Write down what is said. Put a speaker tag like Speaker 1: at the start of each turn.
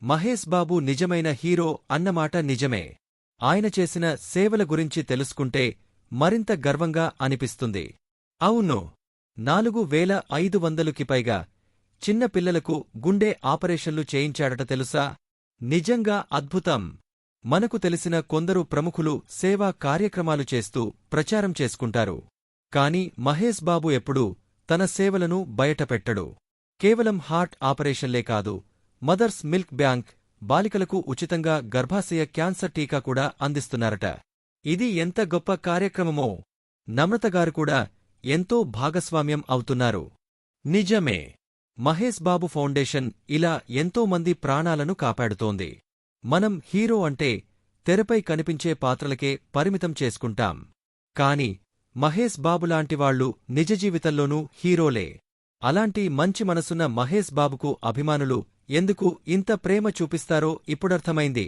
Speaker 1: మహేశ్ బాబు నిజమైన హీరో అన్నమాట నిజమే. ఆయన చేసిన సేవల గురించి తెలుసుకుంటే మరింత గర్వంగా అనిపిస్తుంది. అవును, 4500కి పైగా చిన్న పిల్లలకు గుండె ఆపరేషన్లు చేయించాడట తెలుసా? నిజంగా అద్భుతం. మనకు తెలిసిన కొందరు ప్రముఖులు సేవా కార్యక్రమాలు చేస్తూ ప్రచారం చేసుకుంటారు. కాని మహేశ్ బాబు ఎప్పుడూ తన సేవలను బయటపెట్టడు. కేవలం హార్ట్ ఆపరేషన్లే కాదు, మదర్స్ మిల్క్ బ్యాంక్, బాలికలకు ఉచితంగా గర్భాశయ క్యాన్సర్ టీకా కూడా అందిస్తున్నారట. ఇది ఎంత గొప్ప కార్యక్రమమో! నమ్రతగారు కూడా ఎంతో భాగస్వామ్యం అవుతున్నారు. నిజమే, మహేశ్ బాబు ఫౌండేషన్ ఇలా ఎంతోమంది ప్రాణాలను కాపాడుతోంది. మనం హీరో అంటే తెరపై కనిపించే పాత్రలకే పరిమితం చేసుకుంటాం. కాని మహేశ్ బాబులాంటివాళ్లు నిజ జీవితంలోనూ హీరోలే. అలాంటి మంచి మనసున్న మహేశ్ బాబుకు అభిమానులు ఎందుకు ఇంత ప్రేమ చూపిస్తారో ఇప్పుడర్థమైంది.